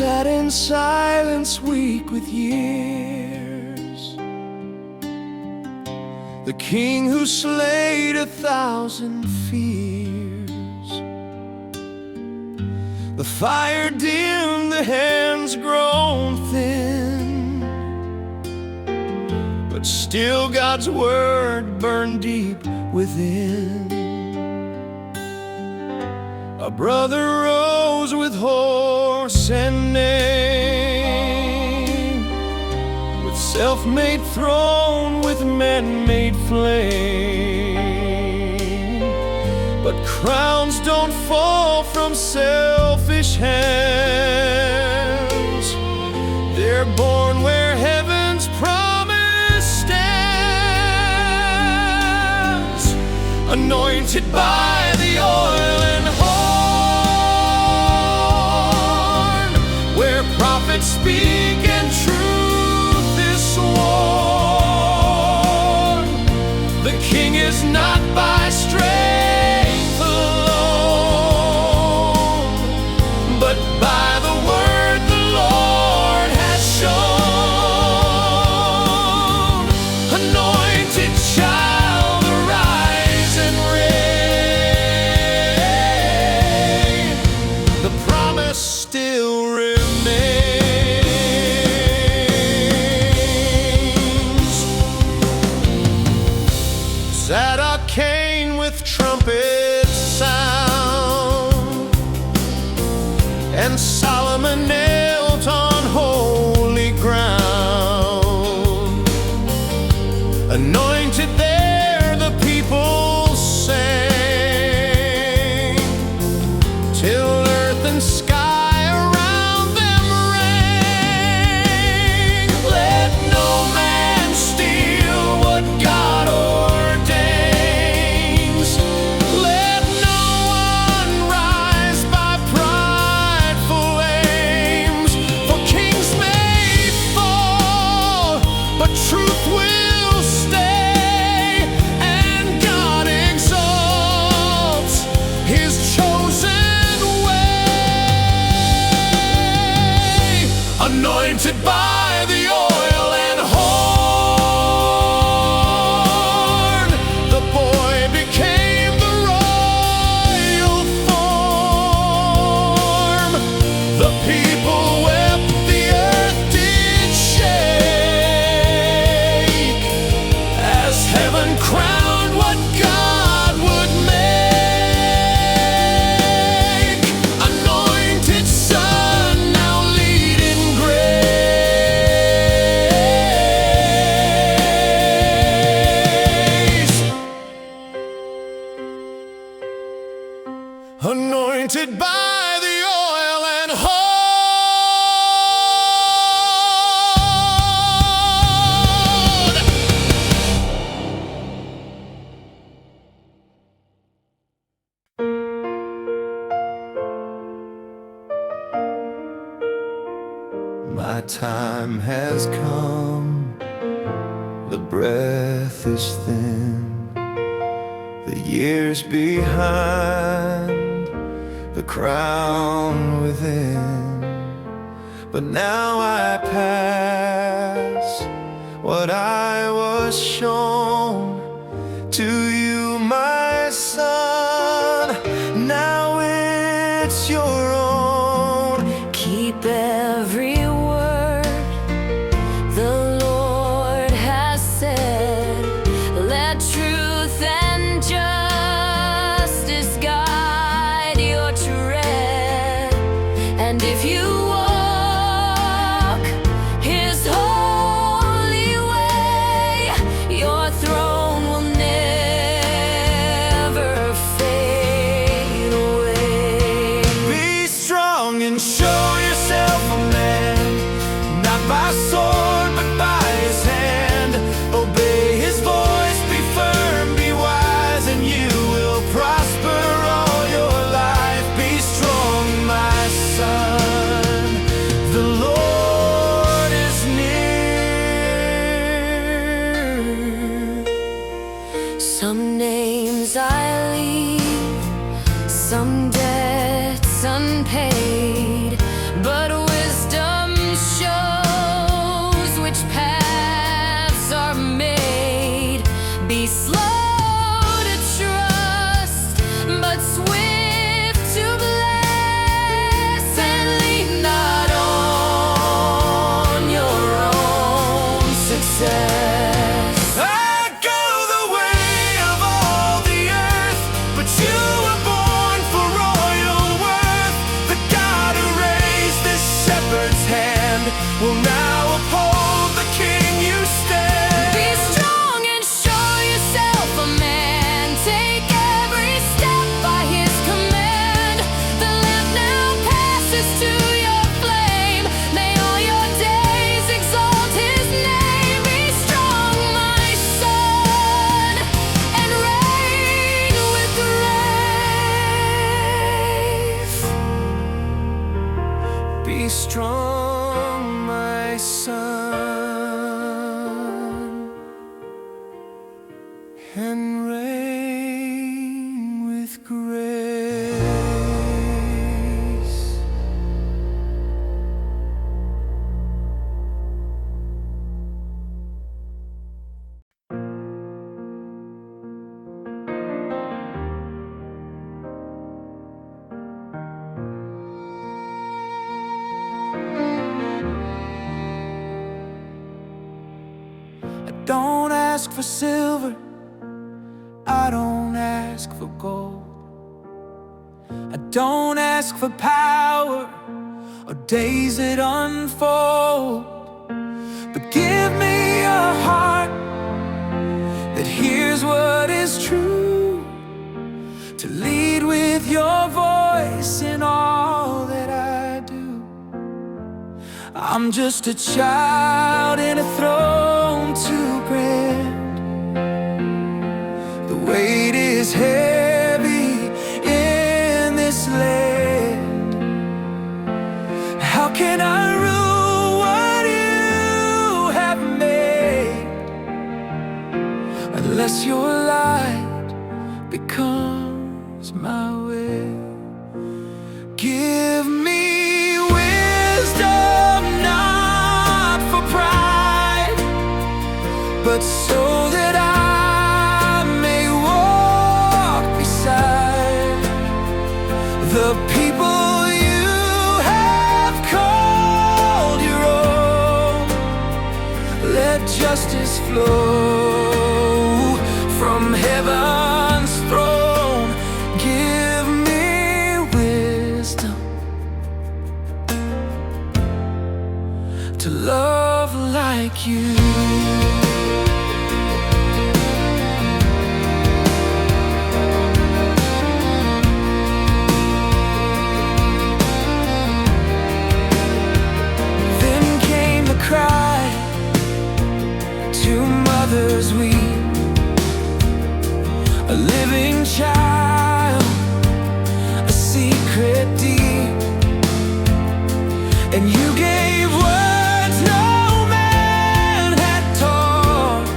sat in silence, weak with years. The king who slayed 1,000 fears. The fire dimmed, the hands grown thin, but still God's word burned deep within. A brother rose with horse and name, with self-made throne, with man-made flame. But crowns don't fall from selfish hands. They're born where heaven's promise stands, anointed by the oil and horn, where prophets speak and truth is sworn. The king is not by strength alone, but by the word the Lord has shown. Anointed child, arise and reign. The promise still remains. Zadok came with trumpet sound, and Solomon knelt on holy ground. Anointed there, the people sang, till earth and sky around them rang. Let no man steal what God ordains. Let no one rise by prideful aims. For kings may fall, but truth will stay, and God exalts His chosen way. Anointed by the oil and horn, the boy became the royal form. The people wept, the earth did shake, as heaven crowned what God would make. Anointed son, now lead in grace. Anointed by the oil and horn. My time has come, the breath is thin, the years behind, the crown within. But now I pass what I was shown to you, my son. Now it's your own. Keep every word the Lord has said. Let truth and justice guide your tread. And if you walk His holy way, your throne will never fade away. Be strong and show yourself a man. God's hand will now uphold the King you stand. Be strong and show yourself a man. Take every step by his command. The lamp now passes to your flame. May all your days exalt his name. Be strong, my son, and reign with grace. Be strong, my son, and reign with grace. I don't ask for silver, I don't ask for gold. I don't ask for power or days that unfold. But give me a heart that hears what is true, to lead with your voice in all that I do. I'm just a child in a throne too grand. The weight is heavy in this land. How can I rule what you have made unless your light becomes my way? Give me wisdom, not for pride, but so that I may walk beside the people you have called your own. Let justice flow from heaven's throne. Give me wisdom to love like you. Cry to mothers weep, a living child, a secret deep. And you gave words no man had taught,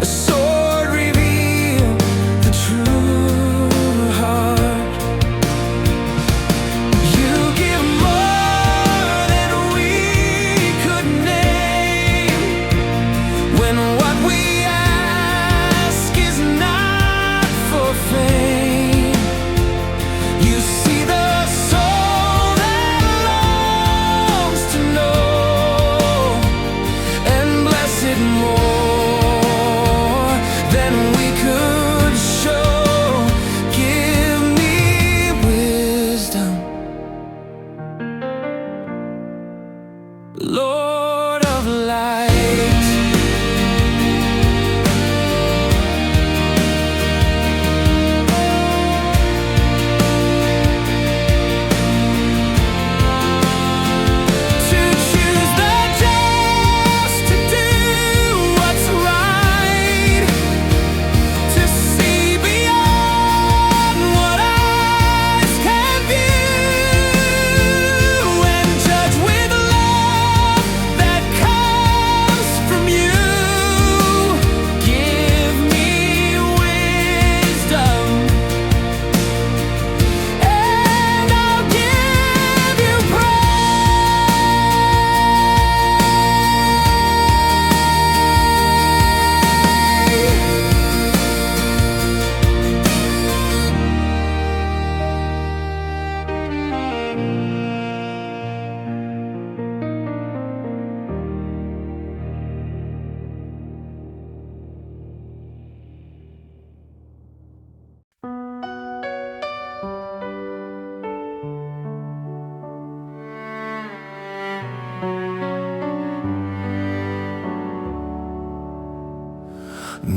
a sword revealed the true heart. You give more than we could name, when what we ask is not for fame. You see the soul that longs to know, and bless it more than we could show. Give me wisdom, Lord of light. To choose the just, to do what's right, to see beyond what eyes can view, and judge with love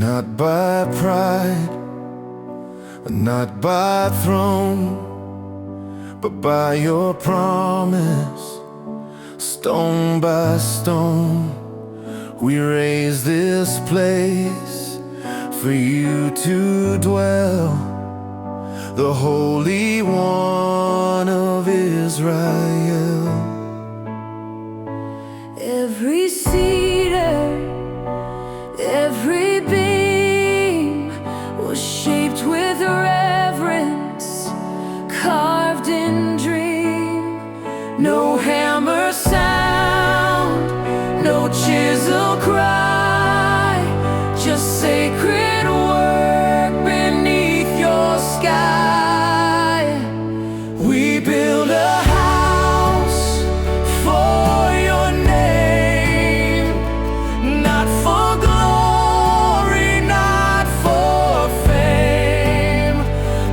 not by pride, not by throne, but by your promise. Stone by stone, we raise this place for you to dwell, the Holy One of Israel. Every cedar, every beam was shaped with reverence, carved in dream. No hammer sound, no chisel cry, just sacred work beneath your sky. We build a house for your name, not for glory, not for fame,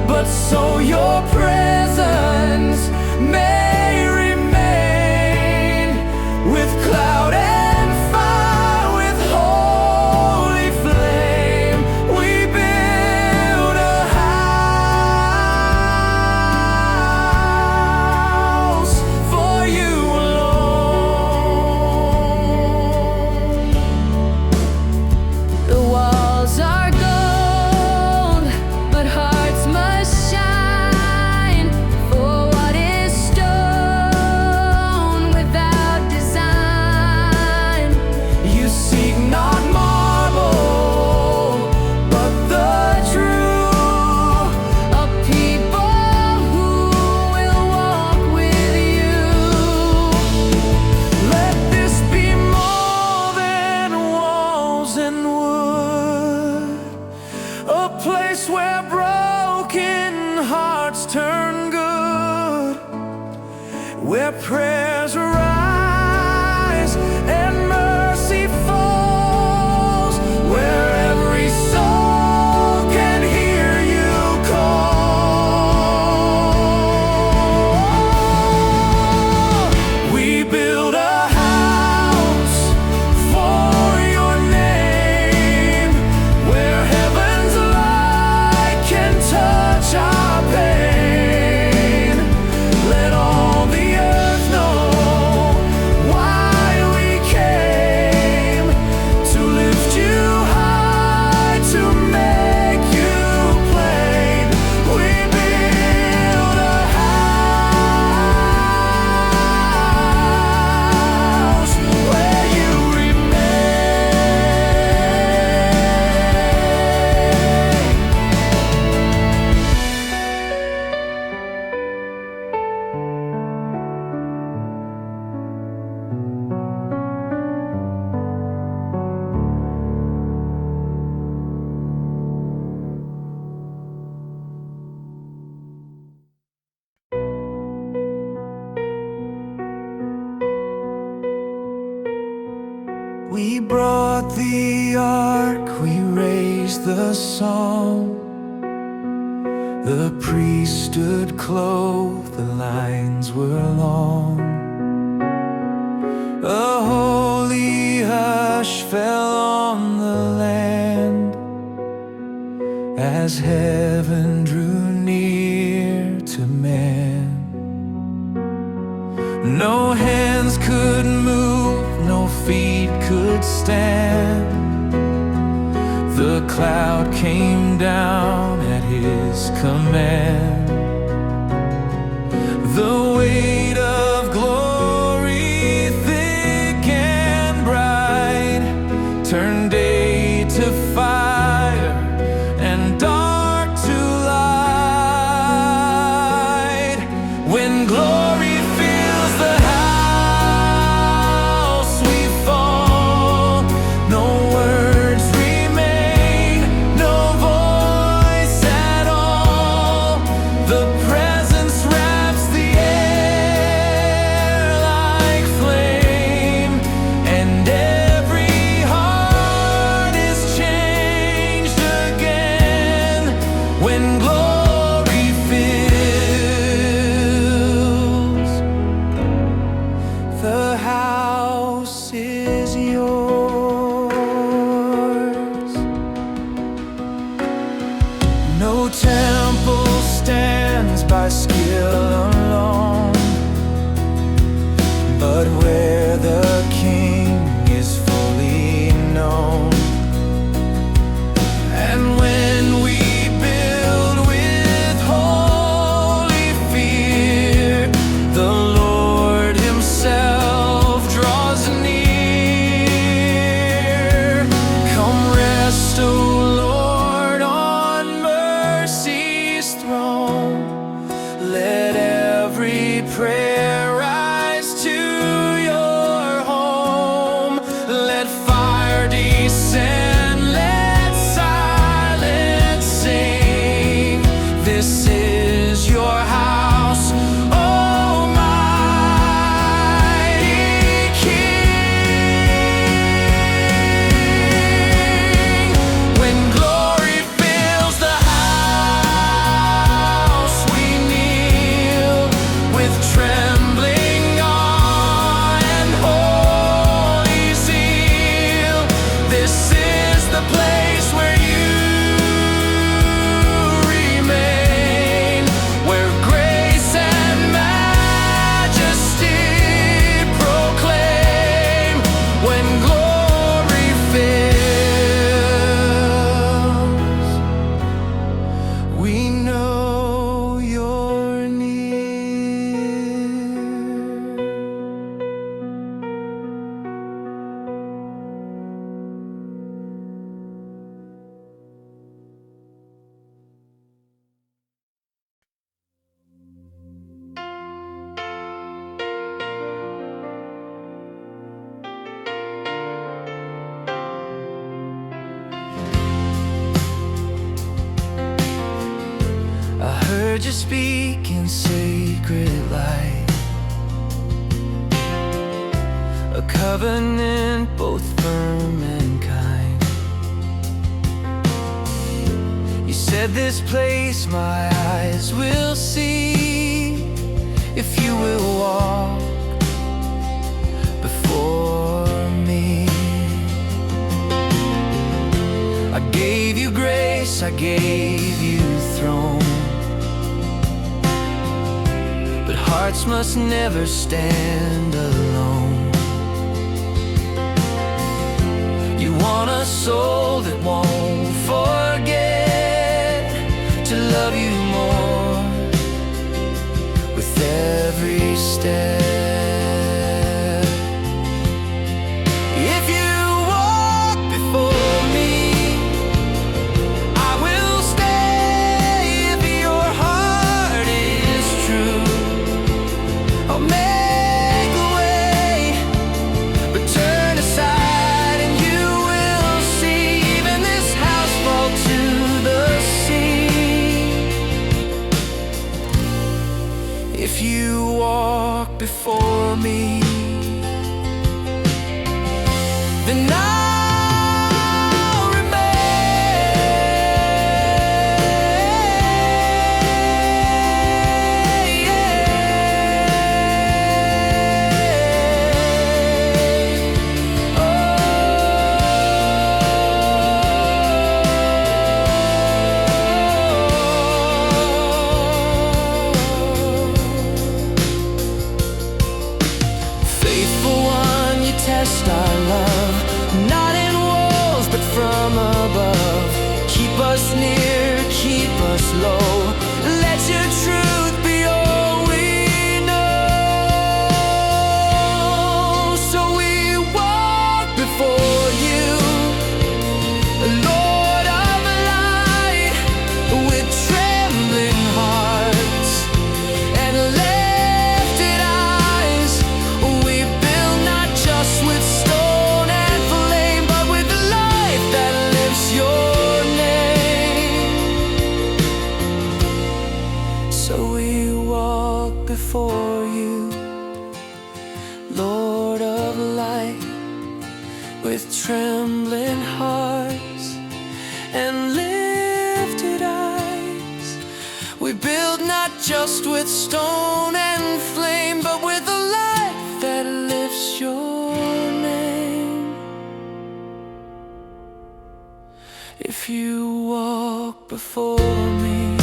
but so your presence may remain. With cloud and fire, with holy flame, we build a house for you alone. The walls are gold, but hearts must shine for what is stone without design. You seek not marble, but the true, a people who will walk with you. Let this be more than walls and wood, a place where broken hearts turn good, where prayers rise and mercy falls, where every soul can hear you call. We build a house for your name, where heaven's light can touch our pain. Let all the earth know why we came, to lift you high, to make you plain. We build a house where you We brought the ark, we raised the song. The priest stood clothed, the lines were long. A holy hush fell on the land as heaven drew near to man. No hands could move, no feet could stand. The cloud came down at his command. The weight of glory, thick and bright, turned day to fire and dark to light. When glory fills the house, we fall. No words remain, no voice at all. The presence wraps the air like flame, and every heart is changed again when glory fills. The house is yours. but where the King is fully known. And when we build with holy fear, the Lord Himself draws near. Come rest, O Lord, on mercy's throne. Let every prayer rise to your home. Let fire descend, let silence sing. This is your house, Almighty King. When glory fills the house, we kneel with trembling awe and holy zeal. This is the place where you remain, where grace and majesty proclaim. When glory fills, we know you're near. I heard you speak in sacred light, a covenant both firm and kind. You said this place my eyes will see, if you will walk before me. I gave you grace, I gave you throne, but hearts must never stand alone. You want a soul that won't forget to love you more with every step. If you walk before me, I will stay. If your heart is true, I'll make a way. But turn aside and you will see even this house fall to the sea. If you walk before me, then I'll faithful one, you test our love, not in walls but from above. Keep us near, keep us low. Let your truth be all we know. So we walk before you, Lord of light, with trembling hearts and lifted eyes. We build not just with stone and flame, but with the life that lives your name. So we walk before you, Lord of light, with trembling hearts and lifted eyes. We build not just with stone and flame, but with a life that lifts your name. If you walk before me,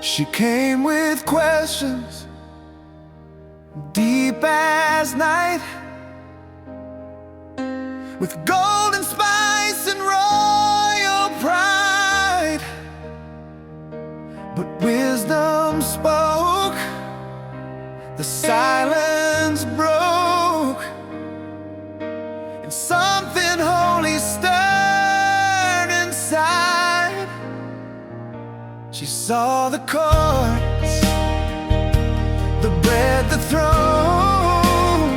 She came with questions deep as night, with golden spice and royal pride. But wisdom spoke, the silence broke, and something holy stirred inside. She saw the courts, the bread, the throne,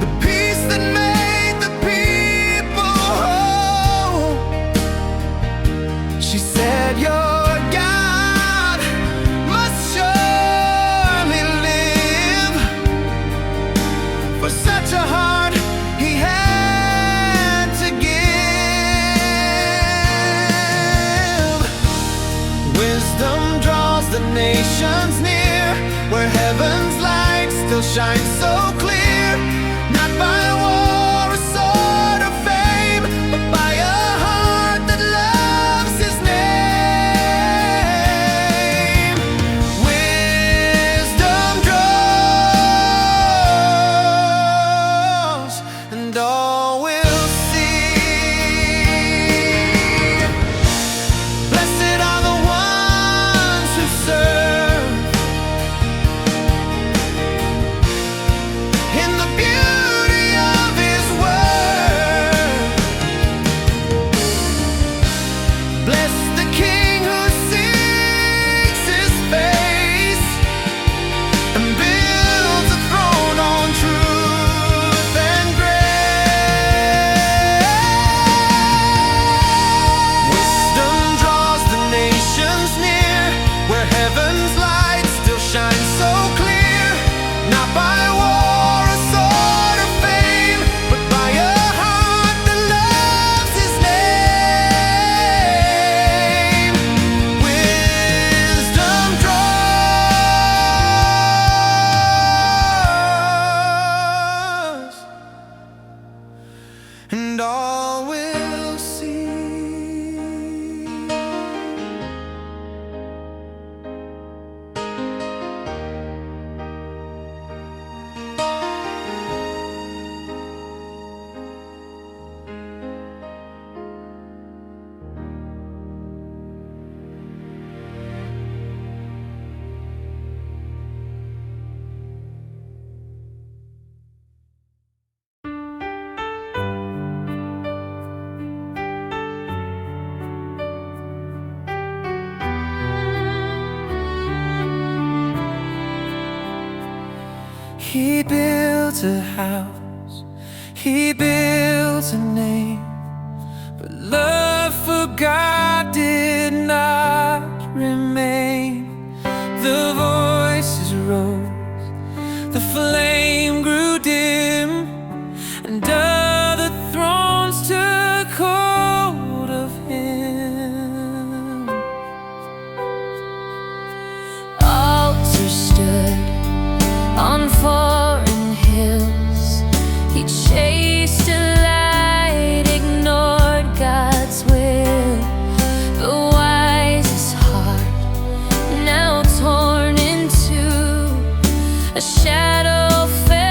the peace that made the people whole. She said, your God must surely live, for such a heart he had to give. Wisdom draws the nations near, where heaven's light still shines so clear. Not by war or sword or fame, but by a heart that loves his name. Wisdom draws, and all will see. Blessed are the ones who serve in the beauty of his word. Bless the King who seeks his face and builds a throne on truth and grace. Wisdom draws the nations near, where heaven's light still shines so clear. Not by war or sword or fame, but by a heart that loves his name. Wisdom draws, and all will see. He built a house, he built a name, but love for God did not remain. The voices rose, the flame grew dim, and other thrones took hold of him. Altars stood on foreign hills. He chased a light, ignored God's will. The wisest heart now torn in two. A shadow fell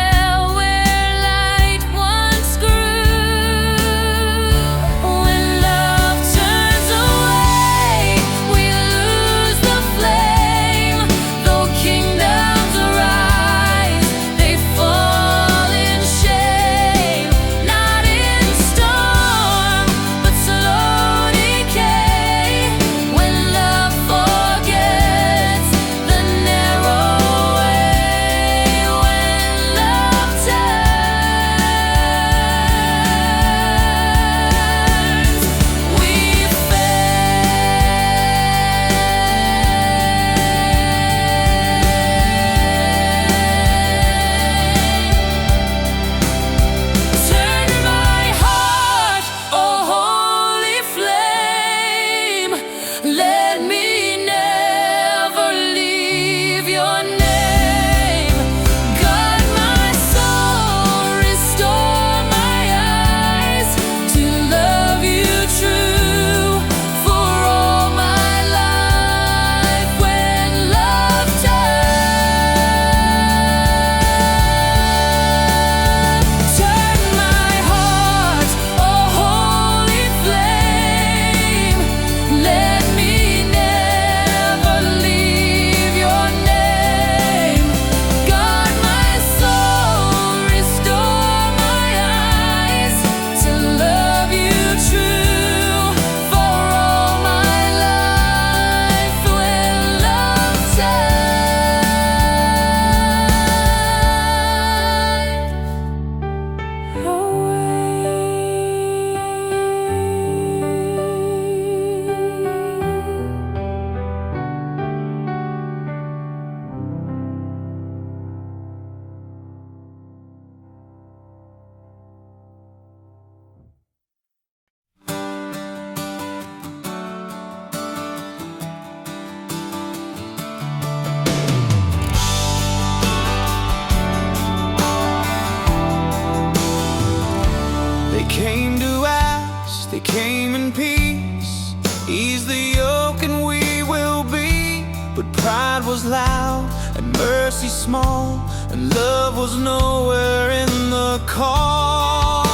was loud and mercy small, and love was nowhere in the call.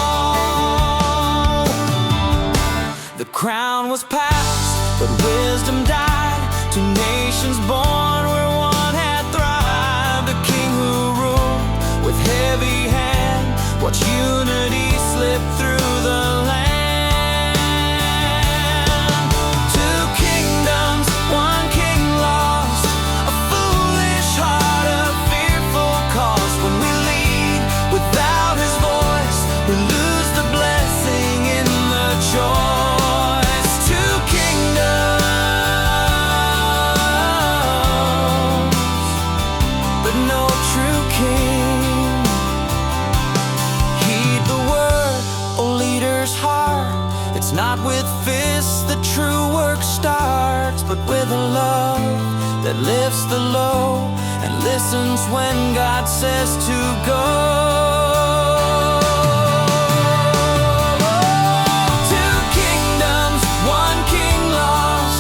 The crown was passed, but wisdom died. Two nations born where one had thrived. A king who ruled with heavy hand, watch unity slip through the land. Two kingdoms, one king lost, a foolish heart, a fearful cost. When we lead without his voice, we lose the blessing in the choice. Two kingdoms, but no true king. Heed the word, O leader's heart. It's not with fists the true work starts, but with a love that lifts the low and listens when God says to go. Two kingdoms, one king lost,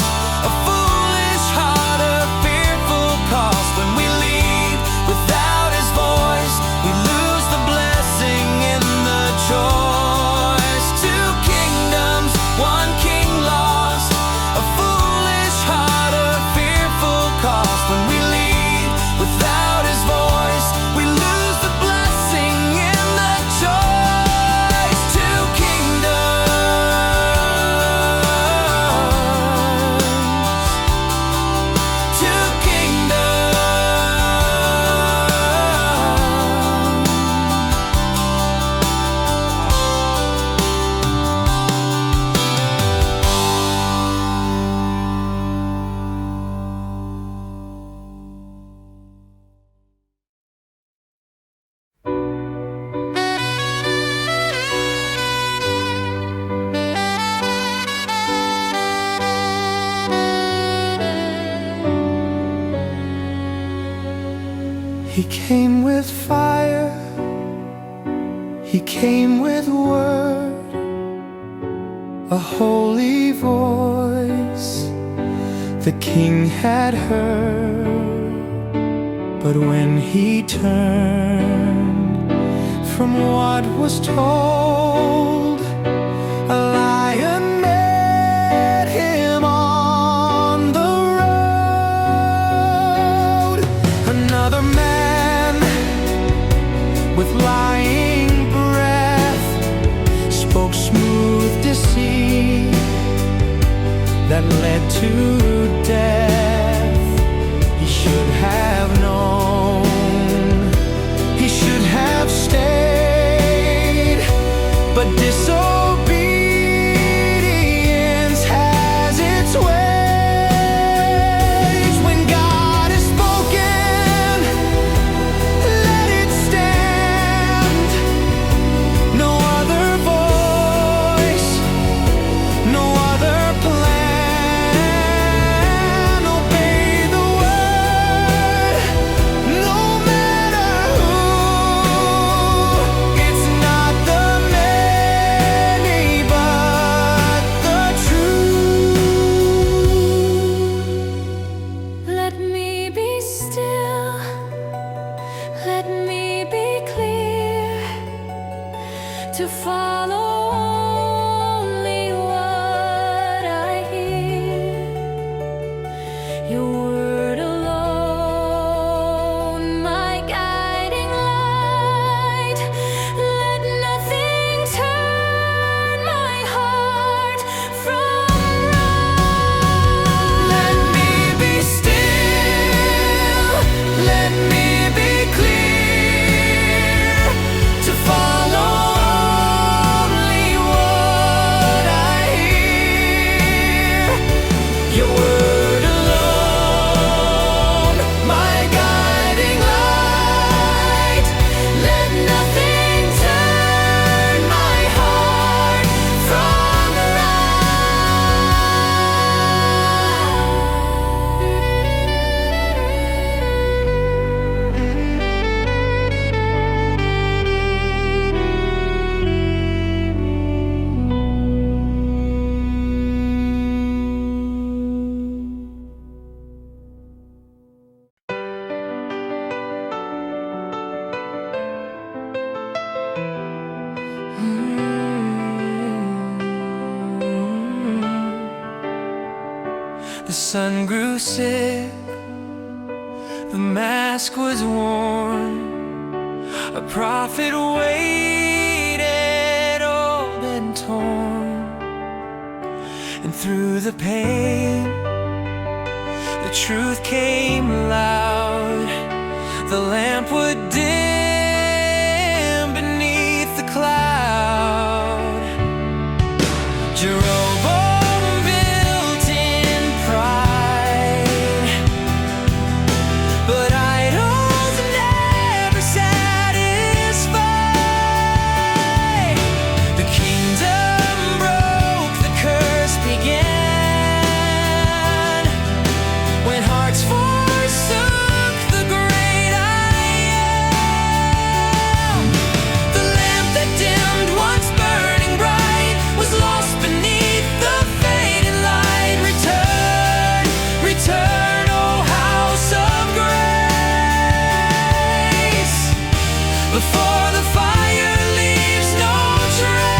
a foolish heart, a fearful cost. When we lead without his voice, we lose the blessing in the choice. Two kingdoms, one king lost, a foolish heart, a fearful cost. When we lead without his voice, we lose the blessing in the choice. Two kingdoms, two He came with fire, he came with word, a holy voice the king had heard. But when he turned from what was told, a lion met him on the road. Another man with lying breath spoke smooth deceit that led to death. He should have known, he should have stayed, but disobedience has its ways. When God has spoken, let it stand. No other voice, no other plan. Obey the word, no matter who. It's not the many, but the truth. Let me be still, let me be clear, to follow only what I hear. Your word alone, my guiding light. Let nothing turn my heart from right. Let me be still, let me be clear, to follow The sun grew sick, the mask was worn. A prophet waited, old and torn. And through the pain, the truth came loud. The lamp would dim beneath the cloud. Jeroboam built in pride, but idols never satisfy. The kingdom broke, the curse began, when hearts forsook the great I am. The lamp that dimmed, once burning bright, was lost beneath the fading light. Return, return, O house of grace, before the fire leaves no trace.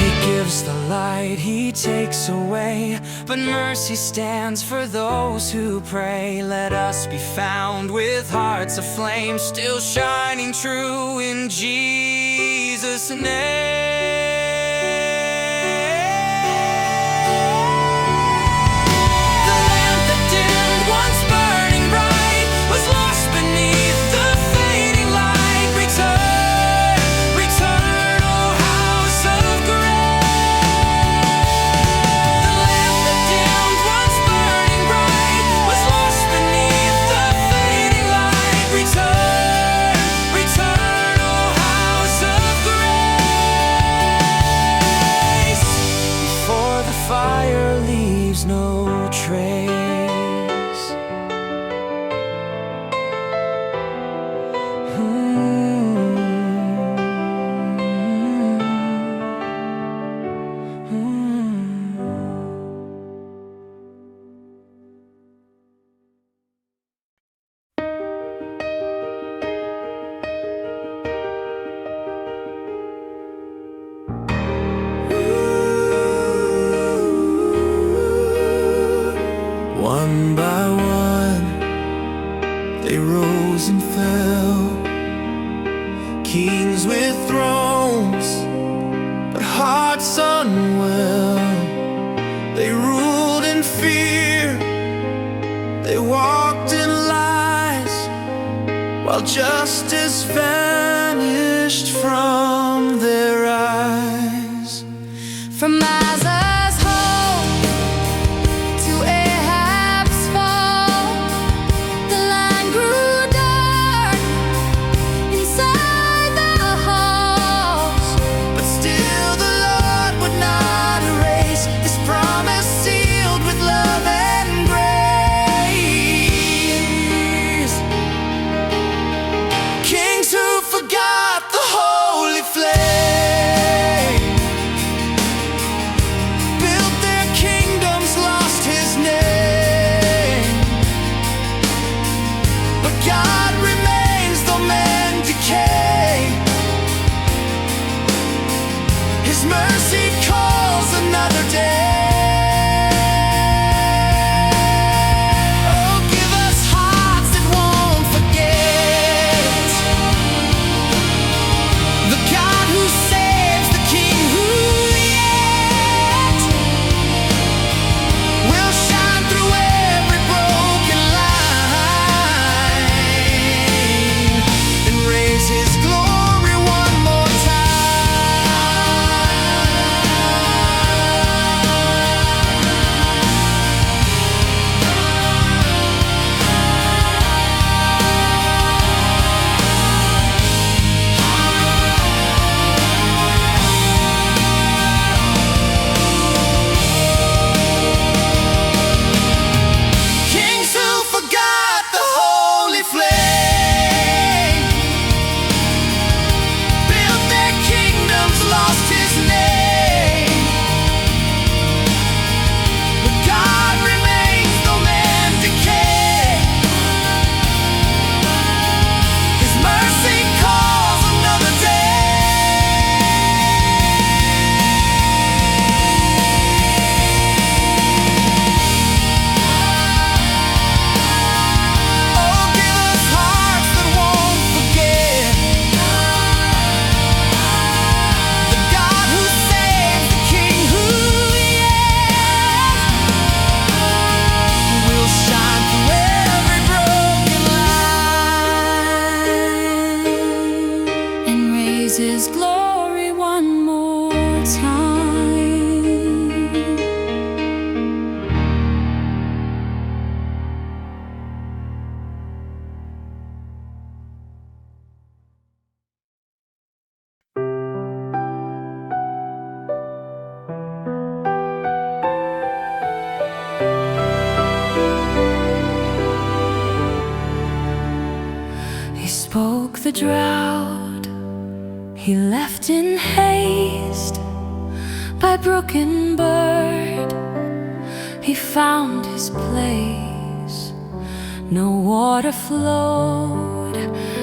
He gives the light, He takes away, but mercy stands for those who pray. Let us be found with hearts aflame, still shining true in Jesus' name. The lamp that dimmed, once burning bright, was lost beneath the fading light. Return, return, O house of grace. The lamp that dimmed, once burning bright, was lost beneath the fading light. Return, return, O house of grace, before the fire leaves no trace. One by one, they rose and fell. Kings with thrones, but hearts unwell. They ruled in fear, they walked in lies, while justice vanished from their eyes. From Maza's home to Ahab's fall, the land grew dark inside the halls. But still the Lord would not erase His promise, sealed with love and grace. Kings who forgot the holy flame He spoke the drought, he left in haste. By brook and bird, he found his place. No water flowed,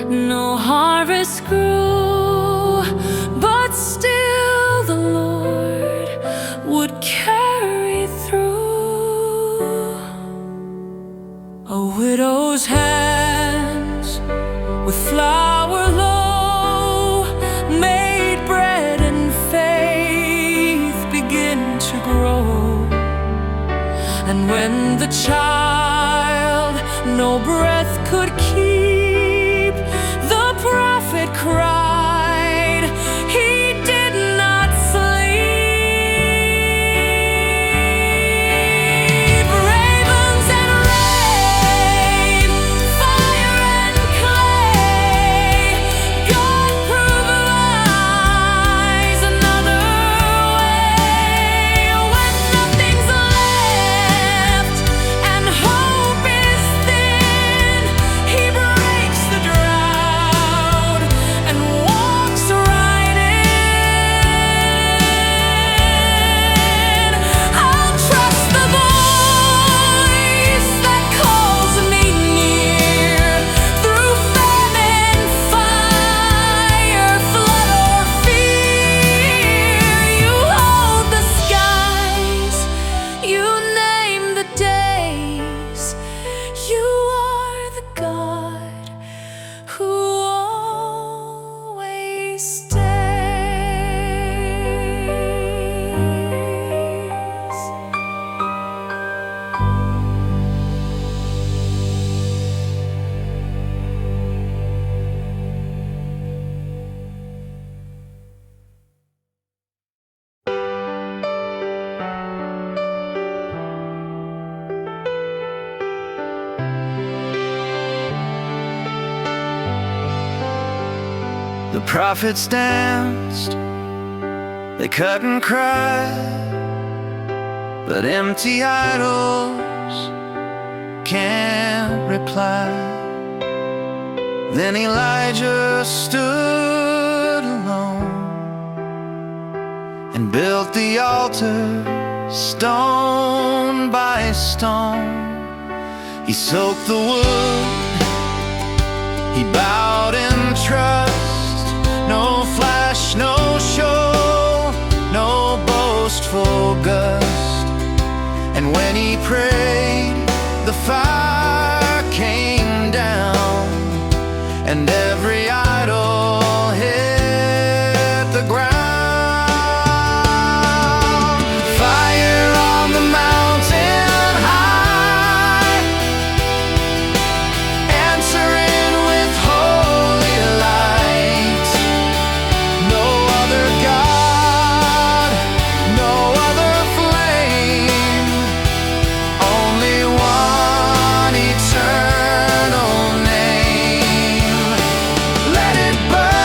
no harvest grew, but still the Lord would carry through. A widow's hands with flour low made bread, and faith begin to grow. And when the child no breath could keep, the prophet cried, he did not sleep. Ravens and rain, fire and clay, God provides another way. When nothing's left and hope is thin, he breaks the drought and walks right in. I'll trust the voice that calls me near, through famine, fire, flood or fear. You hold the skies, you name the days. You are the God who always stays. The prophets danced, they cut and cried, but empty idols can't reply. Then Elijah stood alone and built the altar stone by stone. He soaked the wood, he bowed in trust. No flash, no show, no boastful gust. And when he prayed, the fire came down, and every idol hit the ground. Fire on the mountain high, answering with holy light. No other God, no other flame, only one eternal name. Let it burn.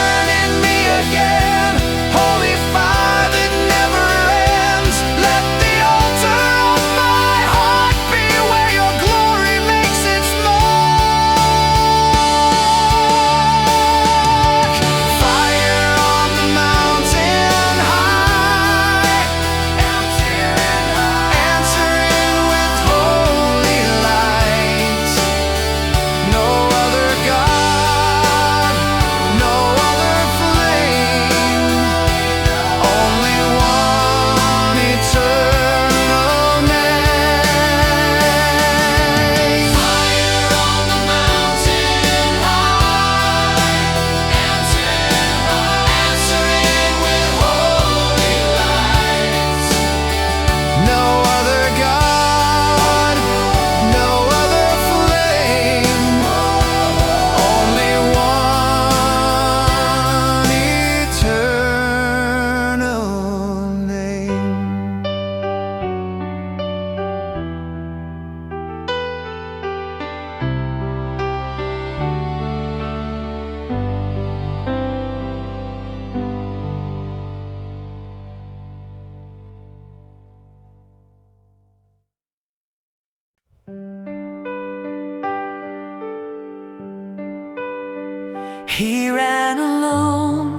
He ran alone,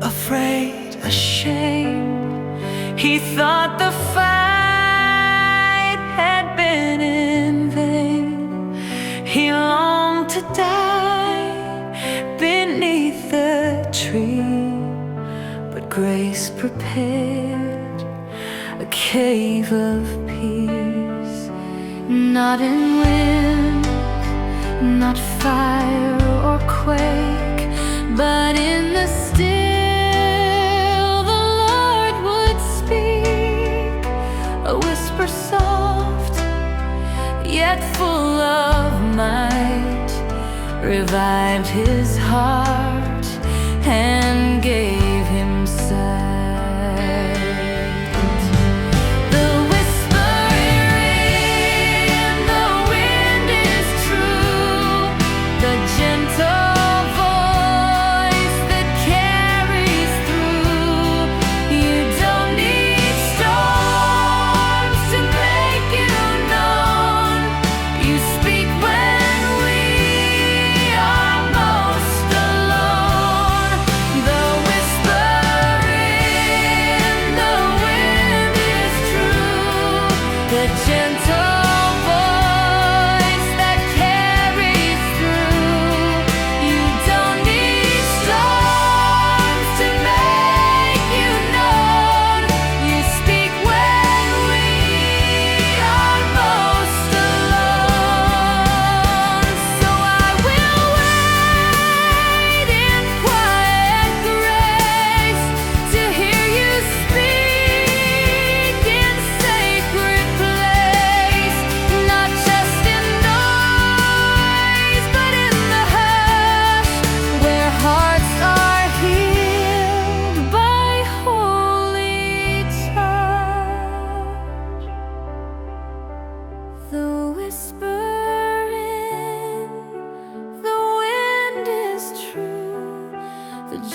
afraid, ashamed. He thought the fight had been in vain. He longed to die beneath the tree, but grace prepared a cave of peace. Not in wind, not fire or quake, but in the still the Lord would speak. A whisper soft, yet full of might, revived his heart and gave him sight.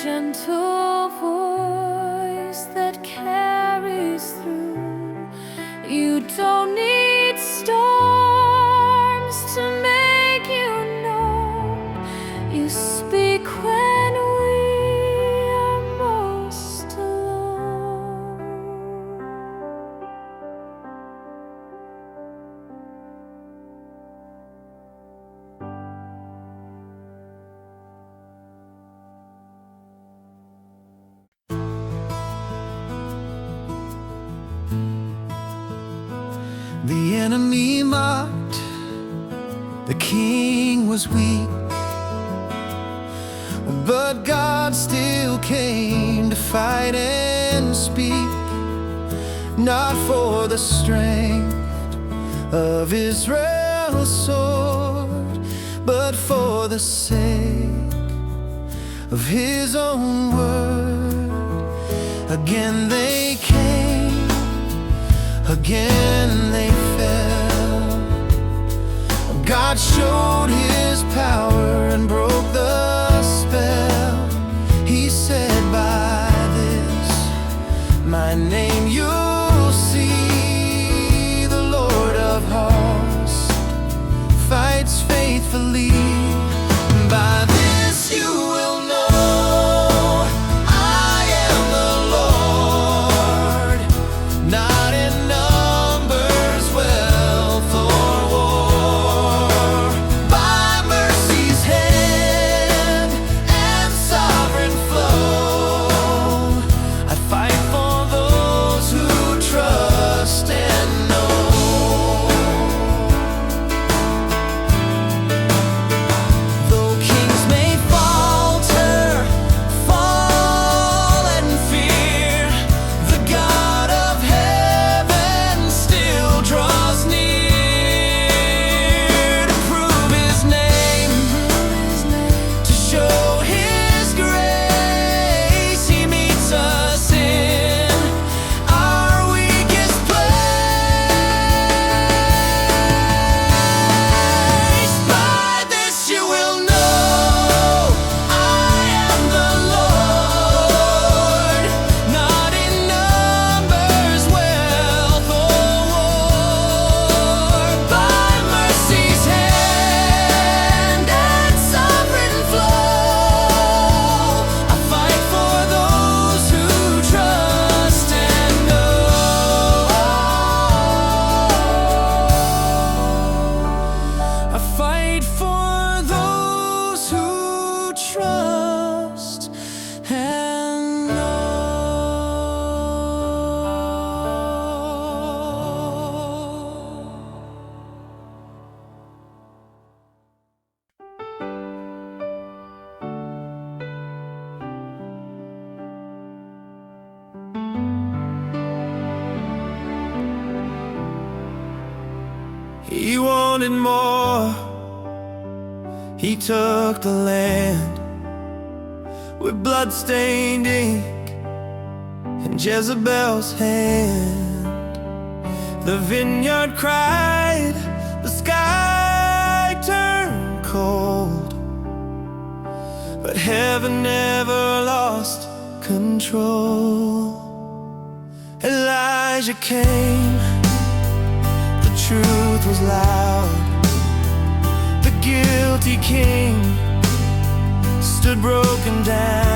Gentle voice that carries through. You don't need storms to make you know. You speak when we are most alone. The enemy mocked, the king was weak, but God still came to fight and speak. Not for the strength of Israel's sword, but for the sake of his own word. Again they came, again they fell. God showed his power and broke the spell. He said, by this my name you'll see. The Lord of hosts fights faithfully. By this you will know I am the Lord, not in numbers, wealth, or war. By mercy's hand wanted more. He took the land with blood-stained ink in Jezebel's hand. The vineyard cried, the sky turned cold, but heaven never lost control. Elijah came, the truth was loud. The guilty king stood broken down.